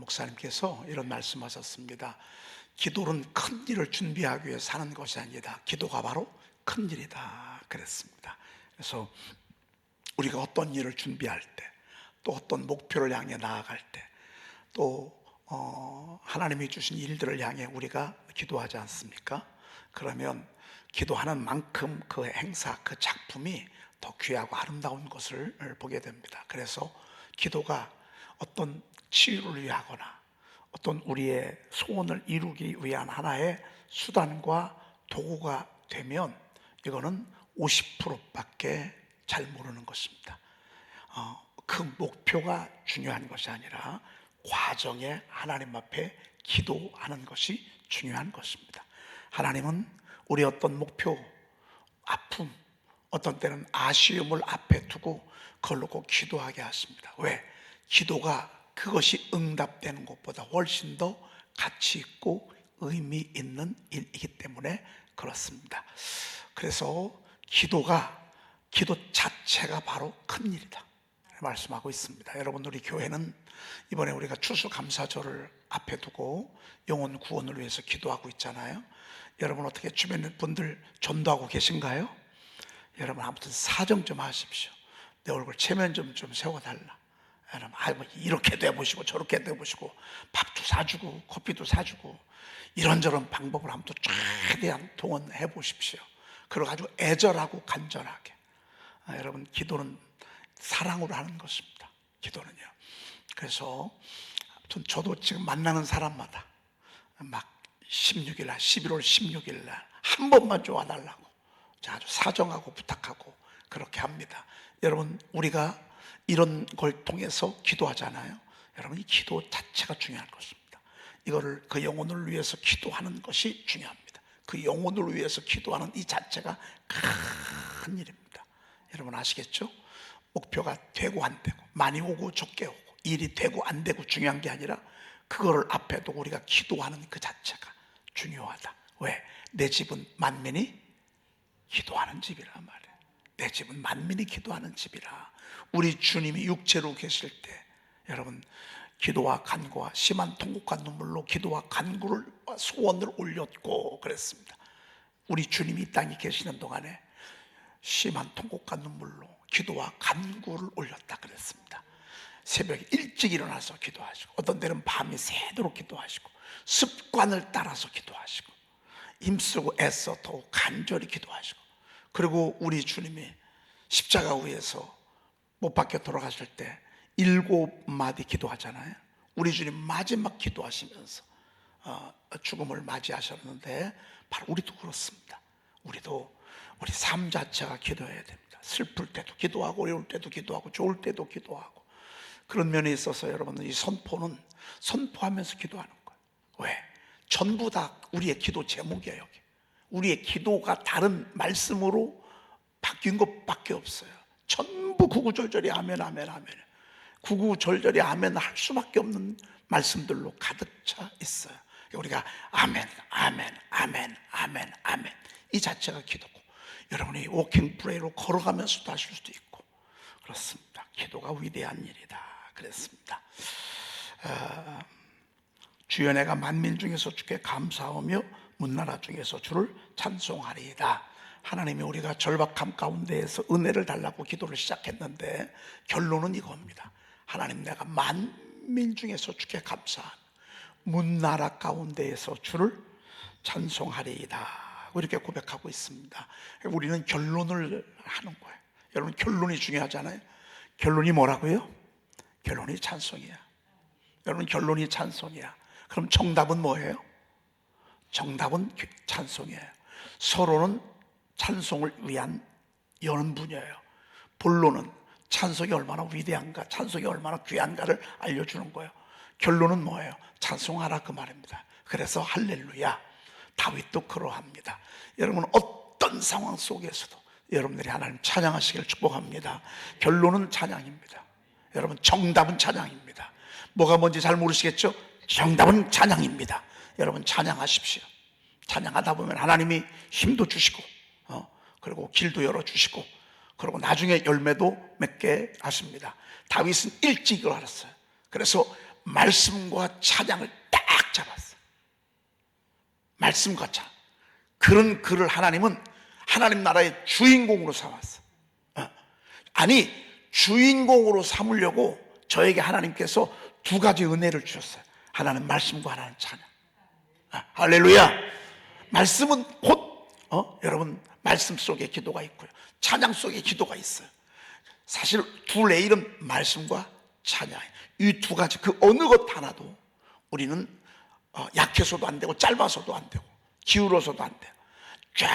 목사님께서 이런 말씀하셨습니다. 기도는 큰 일을 준비하기 위해서 하는 것이 아니다. 기도가 바로 큰 일이다 그랬습니다. 그래서 우리가 어떤 일을 준비할 때, 또 어떤 목표를 향해 나아갈 때, 또 하나님이 주신 일들을 향해 우리가 기도하지 않습니까? 그러면 기도하는 만큼 그 행사, 그 작품이 더 귀하고 아름다운 것을 보게 됩니다. 그래서 기도가 어떤 치유를 위하거나 어떤 우리의 소원을 이루기 위한 하나의 수단과 도구가 되면 이거는 50%밖에 잘 모르는 것입니다. 그 목표가 중요한 것이 아니라 과정에 하나님 앞에 기도하는 것이 중요한 것입니다. 하나님은 우리 어떤 목표, 아픔, 어떤 때는 아쉬움을 앞에 두고 그걸 놓고 기도하게 하십니다. 왜? 기도가 그것이 응답되는 것보다 훨씬 더 가치 있고 의미 있는 일이기 때문에 그렇습니다. 그래서 기도 자체가 바로 큰 일이다 말씀하고 있습니다. 여러분, 우리 교회는 이번에 우리가 추수감사절을 앞에 두고 영혼 구원을 위해서 기도하고 있잖아요. 여러분, 어떻게 주변 분들 전도하고 계신가요? 여러분, 아무튼 사정 좀 하십시오. 내 얼굴 체면 좀 세워달라. 여러분, 이렇게도 해보시고 저렇게도 해보시고 밥도 사주고 커피도 사주고 이런저런 방법을 한번 최대한 동원해 보십시오. 그리고 아주 애절하고 간절하게. 여러분, 기도는 사랑으로 하는 것입니다. 기도는요. 그래서 아무튼 저도 지금 만나는 사람마다 막 16일 날, 11월 16일 날 한 번만 좀 와달라고 아주 사정하고 부탁하고 그렇게 합니다. 여러분, 우리가 이런 걸 통해서 기도하잖아요. 여러분, 이 기도 자체가 중요한 것입니다. 이거를 그 영혼을 위해서 기도하는 것이 중요합니다. 그 영혼을 위해서 기도하는 이 자체가 큰 일입니다. 여러분 아시겠죠? 목표가 되고 안 되고, 많이 오고 적게 오고, 일이 되고 안 되고 중요한 게 아니라 그거를 앞에 두고 우리가 기도하는 그 자체가 중요하다. 왜? 내 집은 만민이 기도하는 집이란 말이에요. 내 집은 만민이 기도하는 집이라. 우리 주님이 육체로 계실 때 여러분, 기도와 간구와 심한 통곡과 눈물로 기도와 간구를 소원을 올렸고 그랬습니다. 우리 주님이 이 땅에 계시는 동안에 심한 통곡과 눈물로 기도와 간구를 올렸다 그랬습니다. 새벽에 일찍 일어나서 기도하시고, 어떤 때는 밤이 새도록 기도하시고, 습관을 따라서 기도하시고, 힘쓰고 애써 더욱 간절히 기도하시고, 그리고 우리 주님이 십자가 위에서 못 박혀 돌아가실 때 7마디 기도하잖아요. 우리 주님 마지막 기도하시면서 죽음을 맞이하셨는데 바로 우리도 그렇습니다. 우리도 우리 삶 자체가 기도해야 됩니다. 슬플 때도 기도하고, 어려울 때도 기도하고, 좋을 때도 기도하고. 그런 면에 있어서 여러분은 이 선포는 선포하면서 기도하는 거예요. 왜? 전부 다 우리의 기도 제목이에요. 여기 우리의 기도가 다른 말씀으로 바뀐 것밖에 없어요. 전부 구구절절히 아멘 아멘 아멘, 구구절절히 아멘 할 수밖에 없는 말씀들로 가득 차 있어요. 우리가 아멘 아멘 아멘 아멘 아멘 이 자체가 기도고, 여러분이 워킹 프레이로 걸어가면서도 하실 수도 있고 그렇습니다. 기도가 위대한 일이다 그랬습니다. 주여, 내가 만민 중에서 주께 감사하며 문나라 중에서 주를 찬송하리이다. 하나님이 우리가 절박함 가운데에서 은혜를 달라고 기도를 시작했는데 결론은 이겁니다. 하나님, 내가 만민 중에서 주께 감사하며 문나라 가운데에서 주를 찬송하리이다 이렇게 고백하고 있습니다. 우리는 결론을 하는 거예요. 여러분, 결론이 중요하잖아요. 결론이 뭐라고요? 결론이 찬송이야. 여러분, 결론이 찬송이야. 그럼 정답은 뭐예요? 정답은 찬송이에요. 서로는 찬송을 위한 연분이에요. 본론은 찬송이 얼마나 위대한가, 찬송이 얼마나 귀한가를 알려주는 거예요. 결론은 뭐예요? 찬송하라 그 말입니다. 그래서 할렐루야, 다윗도 그러합니다. 여러분, 어떤 상황 속에서도 여러분들이 하나님 찬양하시기를 축복합니다. 결론은 찬양입니다. 여러분, 정답은 찬양입니다. 뭐가 뭔지 잘 모르시겠죠? 정답은 찬양입니다. 여러분, 찬양하십시오. 찬양하다 보면 하나님이 힘도 주시고 그리고 길도 열어주시고, 그리고 나중에 열매도 맺게 하십니다. 다윗은 일찍 이걸 알았어요. 그래서 말씀과 찬양을 딱 잡았어. 말씀과 찬양. 그런 그를 하나님은 하나님 나라의 주인공으로 삼았어. 아니, 주인공으로 삼으려고 저에게 하나님께서 두 가지 은혜를 주셨어요. 하나는 말씀과 하나는 찬양. 할렐루야. 말씀은 곧 여러분, 말씀 속에 기도가 있고요, 찬양 속에 기도가 있어요. 사실 둘의 이름 말씀과 찬양, 이 두 가지 그 어느 것 하나도 우리는 약해서도 안 되고 짧아서도 안 되고 기울어서도 안 돼요. 쫙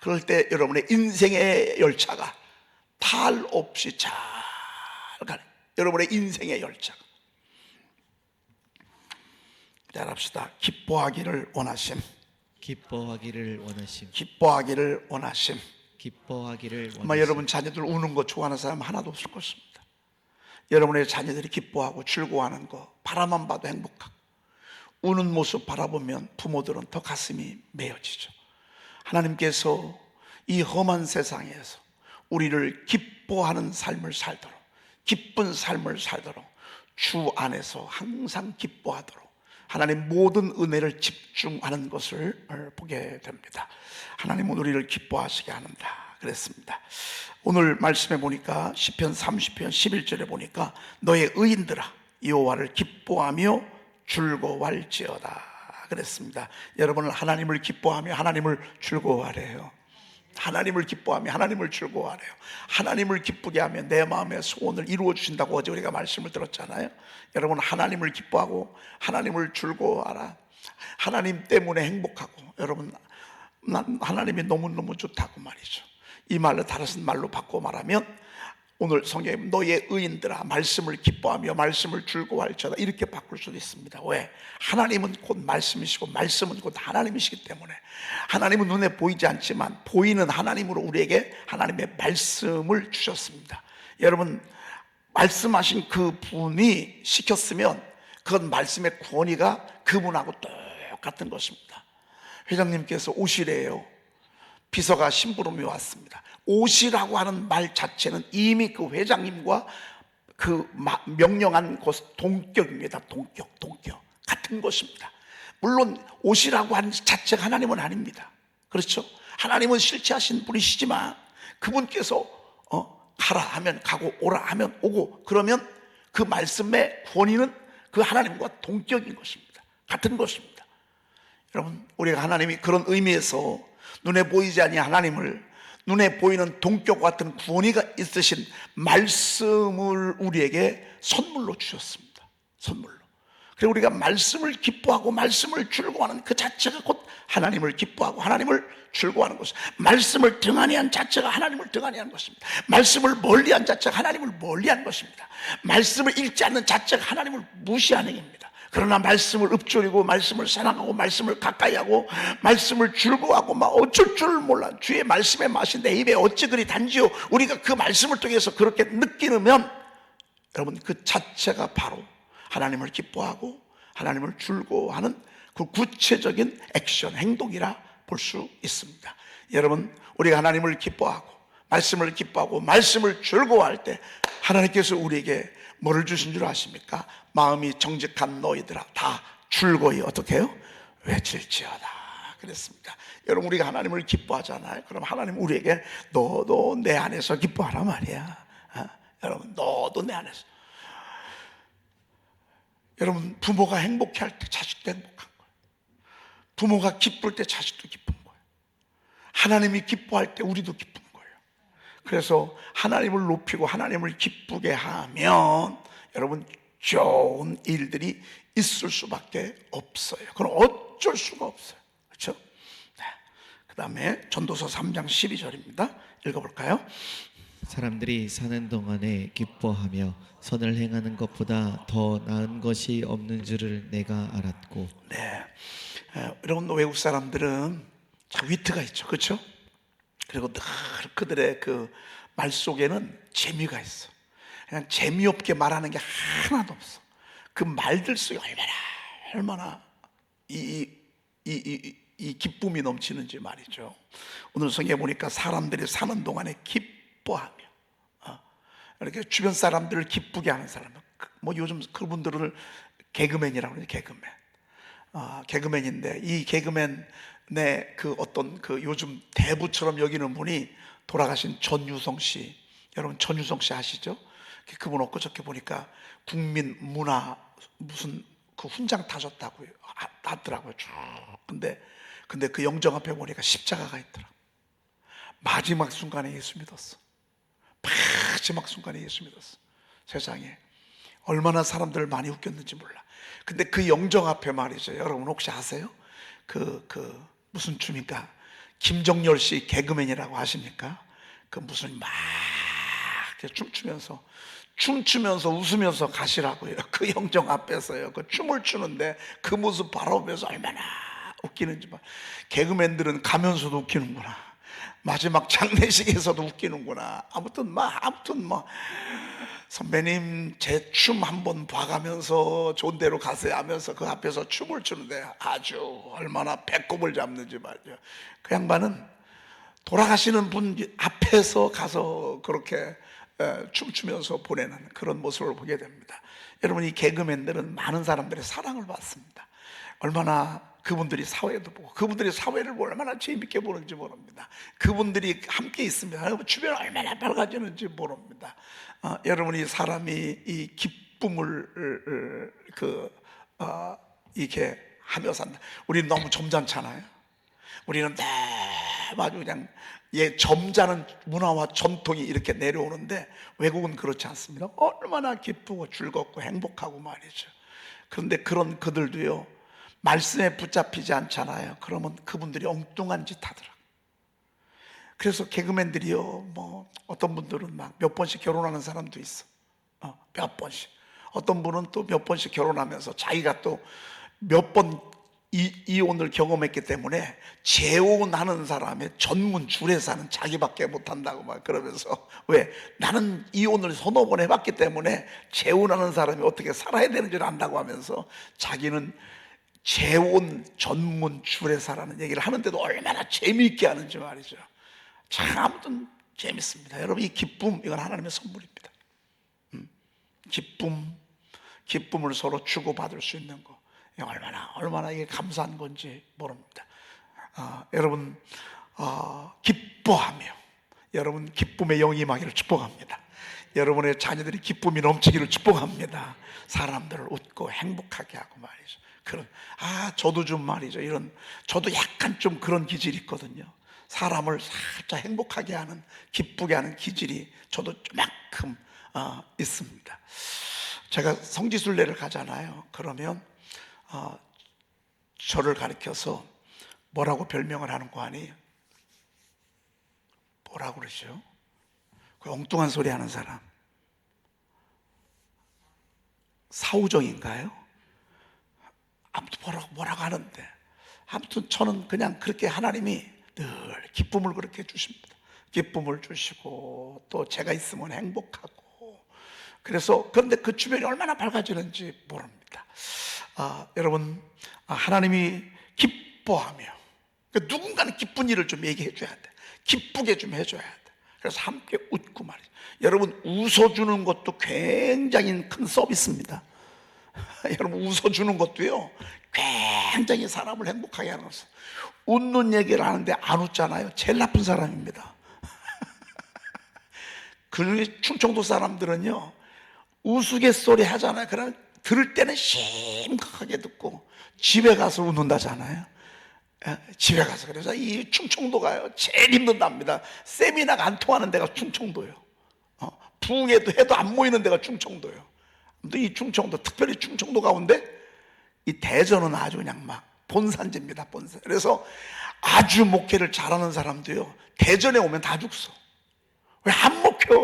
그럴 때 여러분의 인생의 열차가 탈 없이 잘 가는, 여러분의 인생의 열차가. 따라합시다. 기뻐하기를 원하심. 기뻐하기를 원하심. 기뻐하기를 원하심. 기뻐하기를 원하심. 아마 여러분 자녀들 우는 거 좋아하는 사람 하나도 없을 것입니다. 여러분의 자녀들이 기뻐하고 즐거워하는 거 바라만 봐도 행복하고, 우는 모습 바라보면 부모들은 더 가슴이 메어지죠. 하나님께서 이 험한 세상에서 우리를 기뻐하는 삶을 살도록, 기쁜 삶을 살도록, 주 안에서 항상 기뻐하도록 하나님 모든 은혜를 집중하는 것을 보게 됩니다. 하나님은 우리를 기뻐하시게 하는다 그랬습니다. 오늘 말씀에 보니까 시편 30편 11절에 보니까 너의 의인들아 여호와를 기뻐하며 즐거워할지어다 그랬습니다. 여러분은 하나님을 기뻐하며 하나님을 즐거워하래요. 하나님을 기뻐하며 하나님을 즐거워하래요. 하나님을 기쁘게 하면 내 마음의 소원을 이루어 주신다고 어제 우리가 말씀을 들었잖아요. 여러분, 하나님을 기뻐하고 하나님을 즐거워하라. 하나님 때문에 행복하고, 여러분, 난 하나님이 너무너무 좋다고 말이죠. 이 말로, 다른 말로 바꿔 말하면 오늘 성경에 너의 의인들아 말씀을 기뻐하며 말씀을 즐거워할지어다 이렇게 바꿀 수도 있습니다. 왜? 하나님은 곧 말씀이시고 말씀은 곧 하나님이시기 때문에, 하나님은 눈에 보이지 않지만 보이는 하나님으로 우리에게 하나님의 말씀을 주셨습니다. 여러분, 말씀하신 그 분이 시켰으면 그건 말씀의 권위가 그분하고 똑같은 것입니다. 회장님께서 오시래요. 비서가 심부름이 왔습니다. 오시라고 하는 말 자체는 이미 그 회장님과 그 명령한 것 동격입니다. 동격 같은 것입니다. 물론 오시라고 하는 자체가 하나님은 아닙니다. 그렇죠? 하나님은 실체하신 분이시지만 그분께서 가라 하면 가고 오라 하면 오고, 그러면 그 말씀의 권위는 그 하나님과 동격인 것입니다. 같은 것입니다. 여러분, 우리가 하나님이 그런 의미에서 눈에 보이지 아니 하나님을 눈에 보이는 동격 같은 권위가 있으신 말씀을 우리에게 선물로 주셨습니다. 선물로. 그리고 우리가 말씀을 기뻐하고 말씀을 즐거워하는 그 자체가 곧 하나님을 기뻐하고 하나님을 즐거워하는 것입니다. 말씀을 등한히 한 자체가 하나님을 등한히 한 것입니다. 말씀을 멀리한 자체가 하나님을 멀리한 것입니다. 말씀을 읽지 않는 자체가 하나님을 무시하는 행위입니다. 그러나 말씀을 읊조리고 말씀을 사랑하고 말씀을 가까이하고 말씀을 즐거워하고 막 어쩔 줄 몰라, 주의 말씀의 맛이 내 입에 어찌 그리 단지요, 우리가 그 말씀을 통해서 그렇게 느끼면 여러분, 그 자체가 바로 하나님을 기뻐하고 하나님을 즐거워하는 그 구체적인 액션, 행동이라 볼 수 있습니다. 여러분, 우리가 하나님을 기뻐하고 말씀을 기뻐하고 말씀을 즐거워할 때 하나님께서 우리에게 뭐를 주신 줄 아십니까? 마음이 정직한 너희들아 다 즐거이 어떻게 해요? 외칠지어다 그랬습니다. 여러분, 우리가 하나님을 기뻐하잖아요. 그럼 하나님 우리에게 너도 내 안에서 기뻐하라 말이야. 여러분, 너도 내 안에서. 여러분, 부모가 행복해할 때 자식도 행복한 거예요. 부모가 기쁠 때 자식도 기쁜 거예요. 하나님이 기뻐할 때 우리도 기쁜 거예요. 그래서 하나님을 높이고 하나님을 기쁘게 하면 여러분, 좋은 일들이 있을 수밖에 없어요. 그건 어쩔 수가 없어요. 그렇죠? 네. 그 다음에 전도서 3장 12절입니다. 읽어볼까요? 사람들이 사는 동안에 기뻐하며 선을 행하는 것보다 더 나은 것이 없는 줄을 내가 알았고. 네. 여러분, 외국 사람들은 참 위트가 있죠. 그렇죠? 그리고 늘 그들의 그 말 속에는 재미가 있어. 그냥 재미없게 말하는 게 하나도 없어. 그 말들 속에 얼마나 이 기쁨이 넘치는지 말이죠. 오늘 성경에 보니까 사람들이 사는 동안에 기뻐하며, 이렇게 주변 사람들을 기쁘게 하는 사람은 뭐 요즘 그분들을 개그맨이라고 그러죠. 개그맨. 개그맨인데 이 개그맨의 그 어떤 그 요즘 대부처럼 여기는 분이 돌아가신 전유성 씨. 여러분 전유성 씨 아시죠? 그분 엊그저께 보니까 국민 문화 무슨 그 훈장 타셨다고요. 하더라고요. 쭉. 근데 그 영정 앞에 보니까 십자가가 있더라. 마지막 순간에 예수 믿었어. 마지막 순간에 예수 믿었어. 세상에 얼마나 사람들을 많이 웃겼는지 몰라. 근데 그 영정 앞에 말이죠. 여러분 혹시 아세요? 무슨 춤입니까? 김정열 씨 개그맨이라고 아십니까? 그 무슨 막 이렇게 춤추면서 웃으면서 가시라고요. 그 영정 앞에서요. 그 춤을 추는데 그 모습 바라보면서 얼마나 웃기는지 봐. 개그맨들은 가면서도 웃기는구나. 마지막 장례식에서도 웃기는구나. 아무튼 뭐 선배님 제 춤 한번 봐가면서 좋은 데로 가세요 하면서 그 앞에서 춤을 추는데 아주 얼마나 배꼽을 잡는지 말이죠. 그 양반은 돌아가시는 분 앞에서 가서 그렇게 춤추면서 보내는 그런 모습을 보게 됩니다. 여러분 이 개그맨들은 많은 사람들의 사랑을 받습니다. 얼마나 그분들이 사회도 보고 그분들이 사회를 얼마나 재밌게 보는지 모릅니다. 그분들이 함께 있으면 주변 얼마나 밝아지는지 모릅니다. 여러분이 사람이 이 기쁨을 이렇게 하며 산다. 우리 너무 점잖잖아요. 우리는 아주 그냥 점잖은 문화와 전통이 이렇게 내려오는데 외국은 그렇지 않습니다. 얼마나 기쁘고 즐겁고 행복하고 말이죠. 그런데 그런 그들도요 말씀에 붙잡히지 않잖아요. 그러면 그분들이 엉뚱한 짓 하더라. 그래서 개그맨들이요 뭐 어떤 분들은 막 몇 번씩 결혼하는 사람도 있어. 몇 번씩. 어떤 분은 또 몇 번씩 결혼하면서 자기가 또 몇 번 이혼을 경험했기 때문에 재혼하는 사람의 전문 주례사는 자기밖에 못한다고 막 그러면서 왜 나는 이혼을 서너 번 해봤기 때문에 재혼하는 사람이 어떻게 살아야 되는지를 안다고 하면서 자기는 재혼 전문 주례사라는 얘기를 하는데도 얼마나 재미있게 하는지 말이죠. 참 아무튼 재밌습니다. 여러분 이 기쁨 이건 하나님의 선물입니다. 기쁨을 서로 주고받을 수 있는 거 얼마나 이게 감사한 건지 모릅니다. 여러분 기뻐하며 여러분 기쁨의 영이 임하기를 축복합니다. 여러분의 자녀들이 기쁨이 넘치기를 축복합니다. 사람들을 웃고 행복하게 하고 말이죠. 저도 좀 말이죠. 저도 약간 좀 그런 기질이 있거든요. 사람을 살짝 행복하게 하는, 기쁘게 하는 기질이 저도 조금끔 있습니다. 제가 성지순례를 가잖아요. 그러면 저를 가리켜서 뭐라고 별명을 하는 거 아니에요? 뭐라고 그러죠? 그 엉뚱한 소리 하는 사람. 사우정인가요? 아무튼 뭐라고 하는데 아무튼 저는 그냥 그렇게 하나님이 늘 기쁨을 그렇게 주십니다. 기쁨을 주시고 또 제가 있으면 행복하고 그런데 그 주변이 얼마나 밝아지는지 모릅니다. 여러분 하나님이 기뻐하며 그러니까 누군가는 기쁜 일을 좀 얘기해 줘야 돼. 기쁘게 좀 해줘야 돼. 그래서 함께 웃고 말이죠. 여러분 웃어주는 것도 굉장히 큰 서비스입니다. 여러분 웃어주는 것도요 굉장히 사람을 행복하게 하는 것은 웃는 얘기를 하는데 안 웃잖아요. 제일 나쁜 사람입니다. 그 충청도 사람들은요 우스갯소리 하잖아요. 그러면 들을 때는 심각하게 듣고 집에 가서 웃는다잖아요. 집에 가서. 그래서 이 충청도가요 제일 힘든답니다. 세미나가 안 통하는 데가 충청도예요. 부흥회도 해도 안 모이는 데가 충청도예요. 이 충청도, 특별히 충청도 가운데 이 대전은 아주 그냥 막 본산지입니다. 본산. 그래서 아주 목회를 잘하는 사람도요 대전에 오면 다 죽어. 왜 안 먹혀?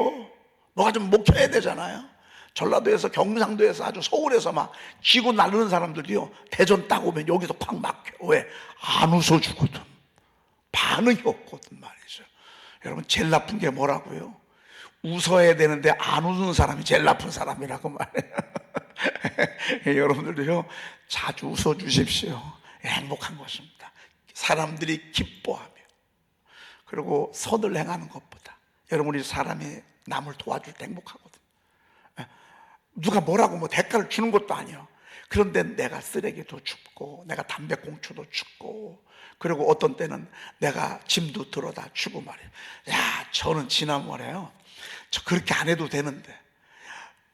뭐가 좀 먹혀야 되잖아요. 전라도에서 경상도에서 아주 서울에서 막 쥐고 나르는 사람들도요 대전 딱 오면 여기서 콱 막혀. 왜? 안 웃어주거든. 반응이 없거든 말이죠. 여러분 제일 나쁜 게 뭐라고요? 웃어야 되는데 안 웃는 사람이 제일 나쁜 사람이라고 말해요. 여러분들도요 자주 웃어주십시오. 행복한 것입니다. 사람들이 기뻐하며 그리고 선을 행하는 것보다 여러분이 사람이 남을 도와줄 때 행복하거든요. 누가 뭐라고 뭐 대가를 주는 것도 아니야. 그런데 내가 쓰레기도 줍고 내가 담배꽁초도 줍고 그리고 어떤 때는 내가 짐도 들어다 주고 말이에요. 야, 저는 지난번에요, 저 그렇게 안 해도 되는데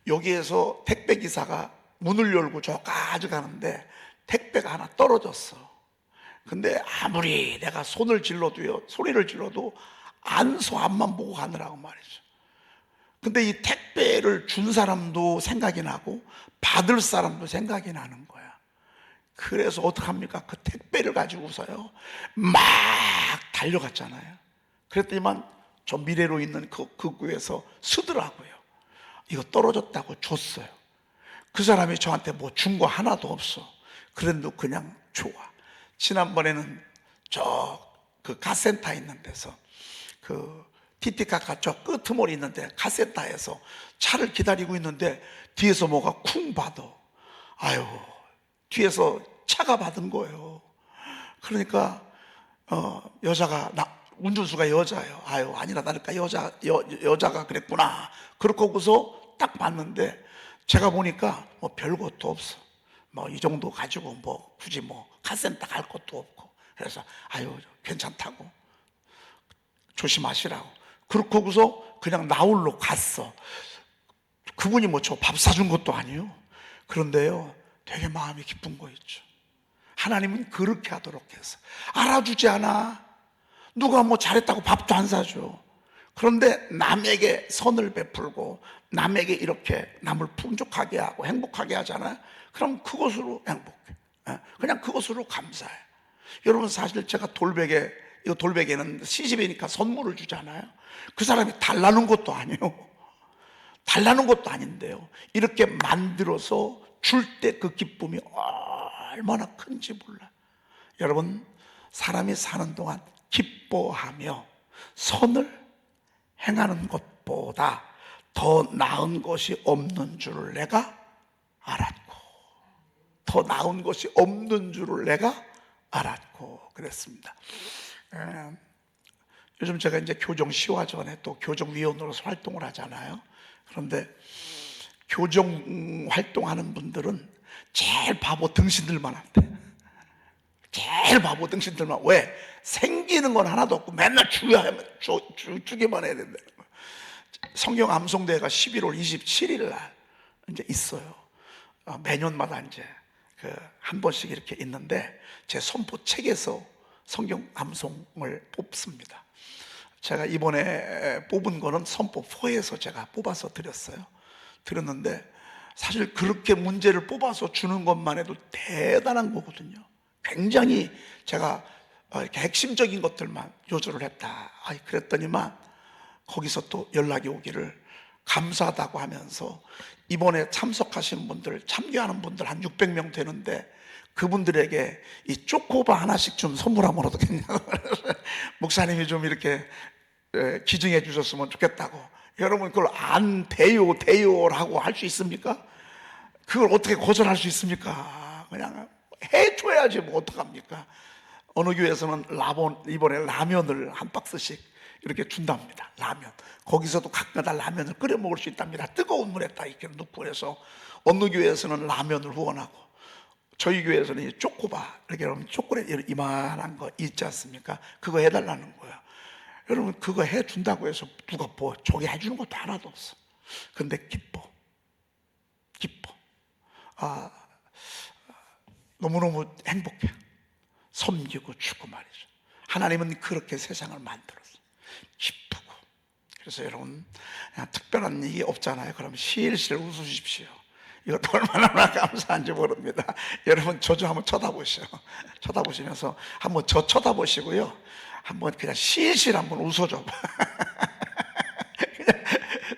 여기에서 택배기사가 문을 열고 저까지 가는데 택배가 하나 떨어졌어. 근데 아무리 내가 손을 질러도요, 소리를 질러도 앞만 보고 가느라고 말이죠. 근데 이 택배를 준 사람도 생각이 나고 받을 사람도 생각이 나는 거야. 그래서 어떡합니까? 그 택배를 가지고서요 막 달려갔잖아요. 그랬더니만 저 미래로 있는 그 구에서 쓰더라고요. 이거 떨어졌다고 줬어요. 그 사람이 저한테 뭐 준 거 하나도 없어. 그래도 그냥 좋아. 지난번에는 저 그 카센터 있는 데서 그 티티카카 저 끄트머리 있는데 카센터에서 차를 기다리고 있는데 뒤에서 뭐가 쿵 받아. 아유, 뒤에서 차가 받은 거예요. 그러니까 여자가 운전수가 여자예요. 아유, 아니라 다를까 여자가 그랬구나. 그렇고 하고서 딱 봤는데 제가 보니까 뭐 별것도 없어. 뭐 이 정도 가지고 뭐 굳이 뭐 카센터 갈 것도 없고. 그래서 아유, 괜찮다고, 조심하시라고. 그렇고 하고서 그냥 나홀로 갔어. 그분이 뭐 저 밥 사준 것도 아니에요. 그런데요, 되게 마음이 기쁜 거 있죠. 하나님은 그렇게 하도록 해서 알아주지 않아. 누가 뭐 잘했다고 밥도 안 사줘. 그런데 남에게 선을 베풀고 남에게 이렇게 남을 풍족하게 하고 행복하게 하잖아요. 그럼 그것으로 행복해. 그냥 그것으로 감사해. 여러분, 사실 제가 이거 돌베개는 시집이니까 선물을 주잖아요. 그 사람이 달라는 것도 아니에요. 달라는 것도 아닌데요, 이렇게 만들어서 줄 때 그 기쁨이 얼마나 큰지 몰라. 여러분, 사람이 사는 동안 기뻐하며 선을 행하는 것보다 더 나은 것이 없는 줄을 내가 알았고, 더 나은 것이 없는 줄을 내가 알았고 그랬습니다. 요즘 제가 이제 교정 시화 전에 또 교정위원으로서 활동을 하잖아요. 그런데 교정 활동하는 분들은 제일 바보 등신들만 한대. 제일 바보 등신들만. 왜? 생기는 건 하나도 없고 맨날 주기만 해야 된다. 성경 암송대회가 11월 27일 날 이제 있어요. 매년마다 이제 한 번씩 이렇게 있는데 제 선포책에서 성경 암송을 뽑습니다. 제가 이번에 뽑은 거는 선포 4에서 제가 뽑아서 드렸는데 사실 그렇게 문제를 뽑아서 주는 것만 해도 대단한 거거든요. 굉장히 제가 이렇게 핵심적인 것들만 요절을 했다. 그랬더니만 거기서 또 연락이 오기를 감사하다고 하면서 이번에 참석하신 분들, 참여하는 분들 한 600명 되는데 그분들에게 이 쪼코바 하나씩 좀 선물하면 어떻겠냐고. 목사님이 좀 이렇게 기증해 주셨으면 좋겠다고. 여러분, 그걸 안 돼요라고 할 수 있습니까? 그걸 어떻게 거절할 수 있습니까? 그냥 해줘야지 뭐 어떡합니까? 어느 교회에서는 이번에 라면을 한 박스씩 이렇게 준답니다. 라면. 거기서도 각마다 라면을 끓여 먹을 수 있답니다. 뜨거운 물에 딱 이렇게 넣고. 해서 어느 교회에서는 라면을 후원하고, 저희 교회에서는 이 쪼코바, 이렇게 여러분 초콜릿 이만한 거 있지 않습니까? 그거 해달라는 거야. 여러분, 그거 해준다고 해서 누가 뭐 저기 해주는 것도 하나도 없어. 근데 기뻐. 너무너무 행복해. 섬기고 주고 말이죠. 하나님은 그렇게 세상을 만들었어. 기쁘고. 그래서 여러분, 그냥 특별한 일이 없잖아요. 그럼 실실 웃으십시오. 이것도 얼마나 감사한지 모릅니다. 여러분, 저 좀 한번 쳐다보시면서 한번 저 쳐다보시고요, 한번 그냥 실실 한번 웃어줘. 그냥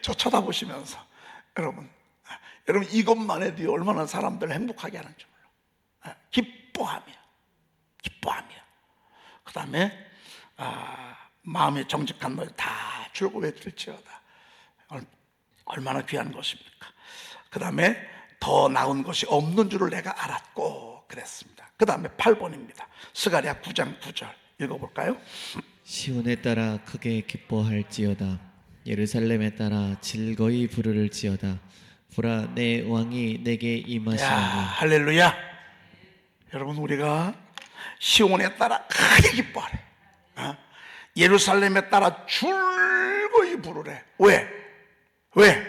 저 쳐다보시면서 여러분 이것만 해도 얼마나 사람들을 행복하게 하는지 몰라. 기뻐하며 그 다음에 마음이 정직한 너희 다 즐거워해 들지어다. 얼마나 귀한 것입니까? 그 다음에 더 나은 것이 없는 줄을 내가 알았고 그랬습니다. 그 다음에 8번입니다. 스가랴 9장 9절 읽어볼까요? 시온에 따라 크게 기뻐할지어다. 예루살렘에 따라 즐거이 부르를지어다. 보라 내 왕이 내게 야, 임하시나니 할렐루야. 여러분, 우리가 시온에 따라 크게 기뻐하래. 예루살렘에 따라 줄거이 부르래. 왜? 왜?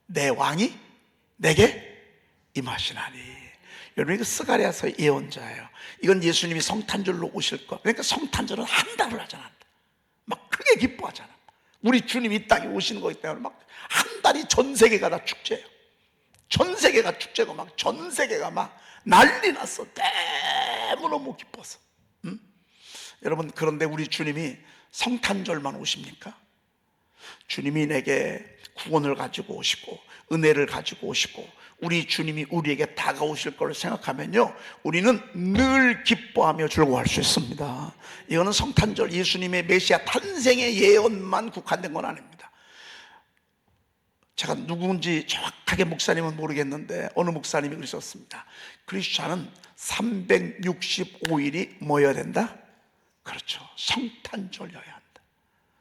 내 왕이 내게 임하시나니. 여러분, 이거 스가랴서 예언자예요. 이건 예수님이 성탄절로 오실 거. 그러니까 성탄절은 한 달을 하잖아. 막 크게 기뻐하잖아. 우리 주님이 이 땅에 오시는 거기 때문에 막 한 달이 전 세계가 다 축제예요. 전 세계가 축제고 막 전 세계가 막 난리 났어. 너무너무 기뻐서. 여러분, 그런데 우리 주님이 성탄절만 오십니까? 주님이 내게 구원을 가지고 오시고 은혜를 가지고 오시고 우리 주님이 우리에게 다가오실 걸 생각하면요, 우리는 늘 기뻐하며 즐거워할 수 있습니다. 이거는 성탄절, 예수님의 메시아 탄생의 예언만 국한된 건 아닙니다. 제가 누구인지 정확하게 목사님은 모르겠는데 어느 목사님이 그러셨습니다. 크리스찬은 365일이 뭐여야 된다? 그렇죠, 성탄절이어야 한다.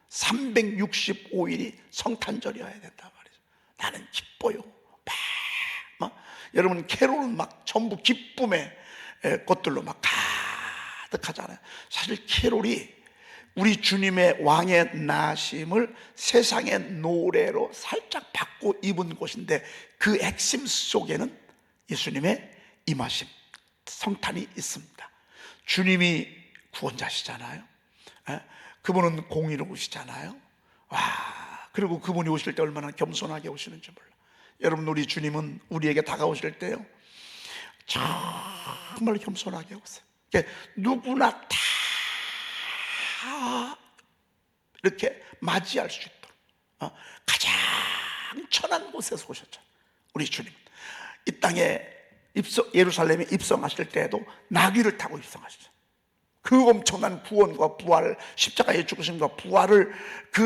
365일이 성탄절이어야 된다 말이죠. 나는 기뻐요. 막 여러분, 캐롤은 막 전부 기쁨의 것들로 막 가득하잖아요. 사실 캐롤이 우리 주님의 왕의 나심을 세상의 노래로 살짝 바꿔 입은 것인데 그 핵심 속에는 예수님의 임하심, 성탄이 있습니다. 주님이 구원자시잖아요. 그분은 공의로우시잖아요. 와, 그리고 그분이 오실 때 얼마나 겸손하게 오시는지 몰라. 여러분, 우리 주님은 우리에게 다가오실 때요, 정말 겸손하게 오세요. 그러니까 누구나 다 이렇게 맞이할 수 있도록 가장 천한 곳에서 오셨죠. 우리 주님 이 땅에 예루살렘에 입성하실 때에도 나귀를 타고 입성하셨죠. 그 엄청난 구원과 부활, 십자가의 죽으심과 부활을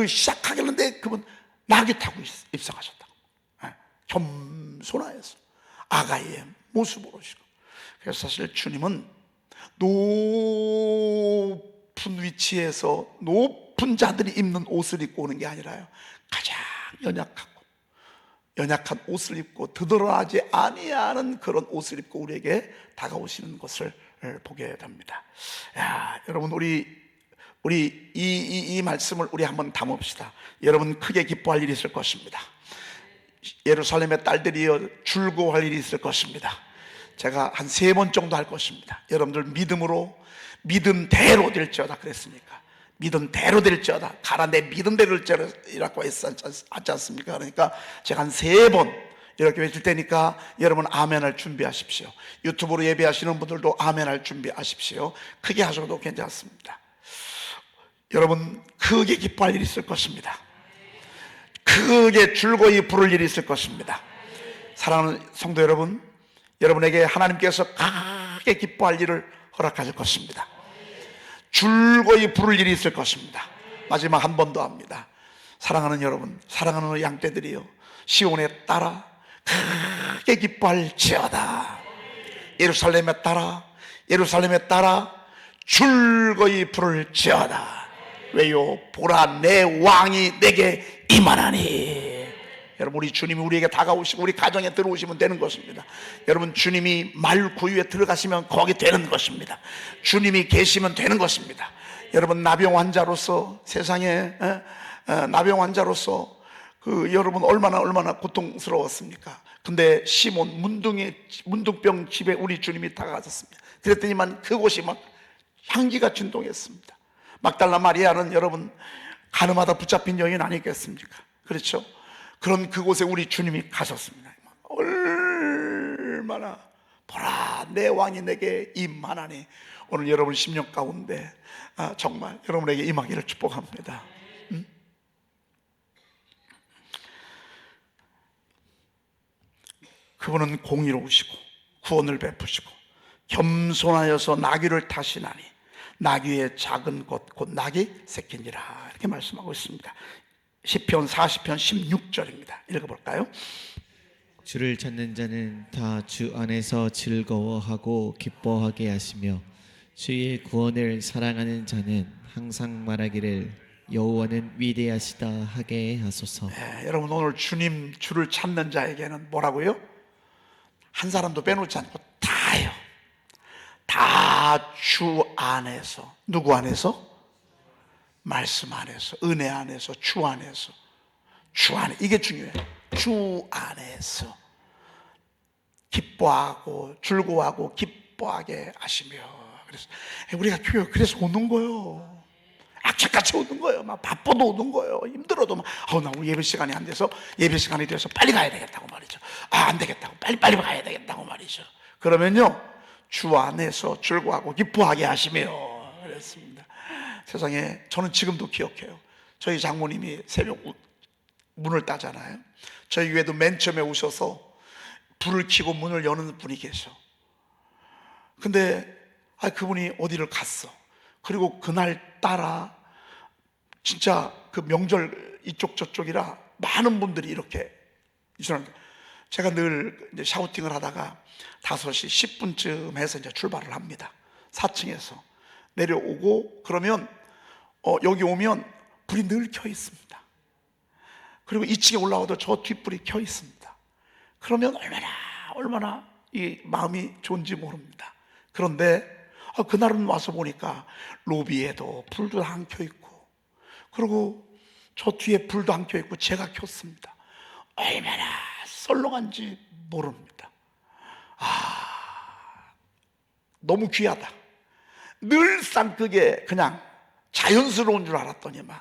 시작하겠는데 그분 나귀 타고 입성하셨다고. 겸손하여서 아가의 모습으로 오시고. 그래서 사실 주님은 높은 위치에서 높은 자들이 입는 옷을 입고 오는 게 아니라요, 가장 연약한 옷을 입고 드러나지 아니하는 그런 옷을 입고 우리에게 다가오시는 것을 보게 됩니다. 야, 여러분, 우리 이 말씀을 우리 한번 담읍시다. 여러분, 크게 기뻐할 일이 있을 것입니다. 예루살렘의 딸들이여 즐거워할 일이 있을 것입니다. 제가 한 3번 정도 할 것입니다. 여러분들 믿음대로 될지어다 그랬으니까, 믿음대로 될지어다, 가라 내 믿음대로 될지어다라고 하지 않습니까? 그러니까 제가 한 3번 이렇게 외칠 테니까 여러분 아멘할 준비하십시오. 유튜브로 예배하시는 분들도 아멘할 준비하십시오. 크게 하셔도 괜찮습니다. 여러분, 크게 기뻐할 일이 있을 것입니다. 크게 즐거이 부를 일이 있을 것입니다. 사랑하는 성도 여러분, 여러분에게 하나님께서 크게 기뻐할 일을 허락하실 것입니다. 즐거이 부를 일이 있을 것입니다. 마지막 한 번 더 합니다. 사랑하는 여러분, 사랑하는 양떼들이여, 시온에 따라 크게 기뻐할지어다. 예루살렘에 따라 즐거이 부를지어다. 왜요? 보라 내 왕이 내게 임하나니. 여러분, 우리 주님이 우리에게 다가오시고 우리 가정에 들어오시면 되는 것입니다. 여러분, 주님이 말구유에 들어가시면 거기 되는 것입니다. 주님이 계시면 되는 것입니다. 여러분, 나병 환자로서 세상에 나병 환자로서 여러분 얼마나 고통스러웠습니까? 근데 시몬 문둥병 집에 우리 주님이 다가가셨습니다. 그랬더니만 그곳이 막 향기가 진동했습니다. 막달라 마리아는 여러분 가늠하다 붙잡힌 여인 아니겠습니까? 그렇죠? 그런 그곳에 우리 주님이 가셨습니다. 얼마나 보라 내 왕이 내게 임하나니. 오늘 여러분 심령 가운데 정말 여러분에게 임하기를 축복합니다. 그분은 공의로우시고 구원을 베푸시고 겸손하여서 나귀를 타시나니 나귀의 작은 것 곧 낙이 새끼니라, 이렇게 말씀하고 있습니다. 시편 40편 16절입니다. 읽어볼까요? 주를 찾는 자는 다 주 안에서 즐거워하고 기뻐하게 하시며 주의 구원을 사랑하는 자는 항상 말하기를 여호와는 위대하시다 하게 하소서. 여러분, 오늘 주님 주를 찾는 자에게는 뭐라고요? 한 사람도 빼놓지 않고 다요. 다 주 안에서. 누구 안에서? 말씀 안에서, 은혜 안에서, 주 안에서. 주 안에, 이게 중요해요. 주 안에서 기뻐하고 즐거워하고 기뻐하게 하시며. 그래서 우리가 교회 그래서 오는 거예요. 악착같이 오는 거예요. 막 바빠도 오는 거예요. 힘들어도 막 나 오늘 예배 시간이 안 돼서, 예배 시간이 돼서 빨리 가야 되겠다고 말이죠. 안 되겠다고, 빨리 가야 되겠다고 말이죠. 그러면요, 주 안에서 즐거워하고 기뻐하게 하시며. 그랬습니다. 세상에, 저는 지금도 기억해요. 저희 장모님이 새벽 문을 따잖아요. 저희 교회도 맨 처음에 오셔서 불을 켜고 문을 여는 분이 계셔. 근데 그분이 어디를 갔어. 그리고 그날 따라 진짜 그 명절 이쪽 저쪽이라 많은 분들이 이렇게 제가 늘 이제 샤우팅을 하다가 5시 10분쯤 해서 이제 출발을 합니다. 4층에서 내려오고, 그러면 여기 오면 불이 늘 켜 있습니다. 그리고 2층에 올라와도 저 뒷불이 켜 있습니다. 그러면 얼마나 이 마음이 좋은지 모릅니다. 그런데 그날은 와서 보니까 로비에도 불도 안 켜 있고, 그리고 저 뒤에 불도 안 켜 있고 제가 켰습니다. 얼마나 썰렁한지 모릅니다. 너무 귀하다. 늘상 그게 그냥 자연스러운 줄 알았더니만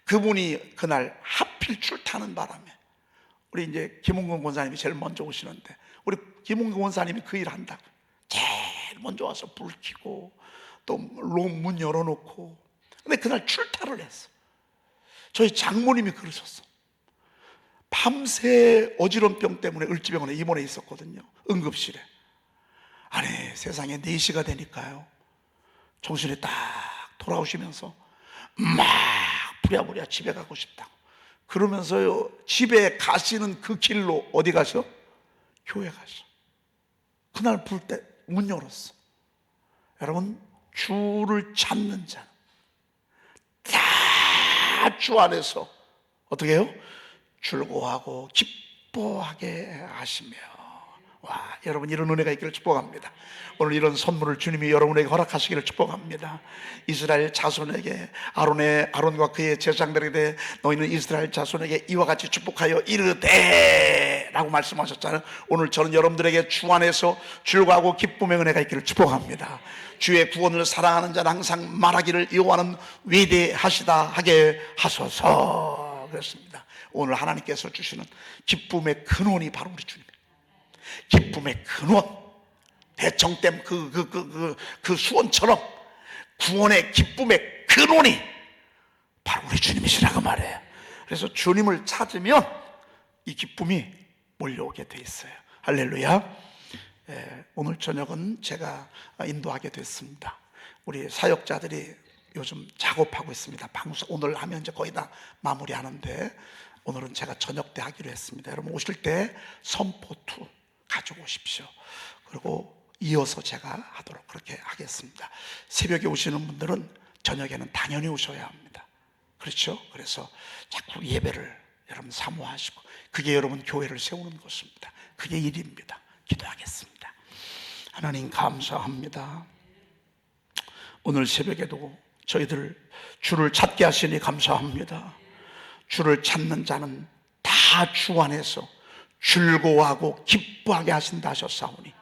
그분이 그날 하필 출타는 바람에, 우리 이제 김홍근 권사님이 제일 먼저 오시는데, 우리 김홍근 권사님이 그 일 한다고 제일 먼저 와서 불 켜고 또 롬 문 열어놓고. 근데 그날 출타를 했어. 저희 장모님이 그러셨어. 밤새 어지럼병 때문에 을지병원에 입원해 있었거든요. 응급실에. 아니, 세상에 4시가 되니까요, 정신이 딱 돌아오시면서 막 부랴부랴 집에 가고 싶다고 그러면서요, 집에 가시는 그 길로 어디 가셔? 교회 가셔. 그날 불 때 문 열었어. 여러분, 주를 찾는 자는 다 주 안에서 어떻게 해요? 즐거워하고 기뻐하게 하시며. 와, 여러분, 이런 은혜가 있기를 축복합니다. 오늘 이런 선물을 주님이 여러분에게 허락하시기를 축복합니다. 이스라엘 자손에게, 아론과 그의 제사장들에게 너희는 이스라엘 자손에게 이와 같이 축복하여 이르되 라고 말씀하셨잖아요. 오늘 저는 여러분들에게 주 안에서 즐거워하고 기쁨의 은혜가 있기를 축복합니다. 주의 구원을 사랑하는 자는 항상 말하기를 여호와는 위대하시다 하게 하소서. 그렇습니다. 오늘 하나님께서 주시는 기쁨의 근원이 바로 우리 주님. 기쁨의 근원, 대청댐 그 수원처럼 구원의 기쁨의 근원이 바로 우리 주님이시라고 말해요. 그래서 주님을 찾으면 이 기쁨이 몰려오게 돼 있어요. 할렐루야. 오늘 저녁은 제가 인도하게 됐습니다. 우리 사역자들이 요즘 작업하고 있습니다. 방송 오늘 하면 이제 거의 다 마무리하는데, 오늘은 제가 저녁 때 하기로 했습니다. 여러분 오실 때 선포2 가지고 오십시오. 그리고 이어서 제가 하도록 그렇게 하겠습니다. 새벽에 오시는 분들은 저녁에는 당연히 오셔야 합니다. 그렇죠? 그래서 자꾸 예배를 여러분 사모하시고, 그게 여러분 교회를 세우는 것입니다. 그게 일입니다. 기도하겠습니다. 하나님 감사합니다. 오늘 새벽에도 저희들 주를 찾게 하시니 감사합니다. 주를 찾는 자는 다 주 안에서 즐거워하고 기뻐하게 하신다 하셨사오니,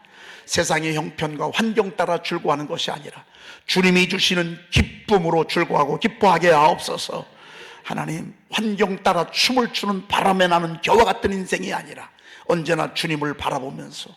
세상의 형편과 환경 따라 즐거워하는 것이 아니라 주님이 주시는 기쁨으로 즐거워하고 기뻐하게 하옵소서. 하나님, 환경 따라 춤을 추는 바람에 나는 겨와 같은 인생이 아니라 언제나 주님을 바라보면서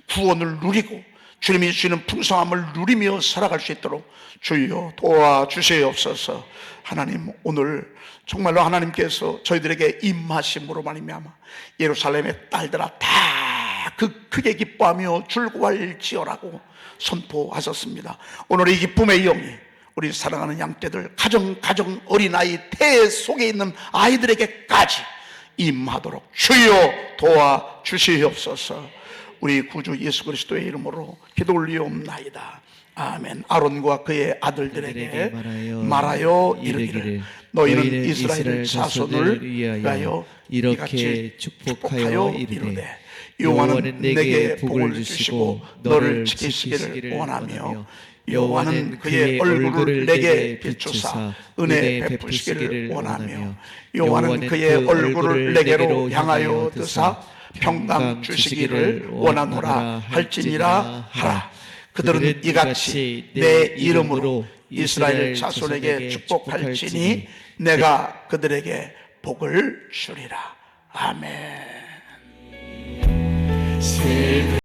구원을 누리고 주님이 주시는 풍성함을 누리며 살아갈 수 있도록 주여 도와주시옵소서. 하나님, 오늘 정말로 하나님께서 저희들에게 임하심으로 말미암아 예루살렘의 딸들아 다 크게 기뻐하며 즐거워할지어라고 선포하셨습니다. 오늘 이 기쁨의 영이 우리 사랑하는 양떼들, 가정 어린아이 태 속에 있는 아이들에게까지 임하도록 주여 도와주시옵소서. 우리 구주 예수 그리스도의 이름으로 기도 올리옵나이다. 아멘. 아론과 그의 아들들에게 말하여 이르기를 너희는 이스라엘 자손을 위하여 이같이 축복하여 이르되 여호와는 내게 복을 주시고 너를 지키시기를 원하며 여호와는 그의 얼굴을 내게 비추사 은혜 베푸시기를 원하며 여호와는 그의 얼굴을 내게로 향하여 드사 평강 주시기를 원하노라 할지니라 하라. 그들은 이같이 내 이름으로 이스라엘 자손에게 축복할지니 내가 그들에게 복을 주리라. 아멘.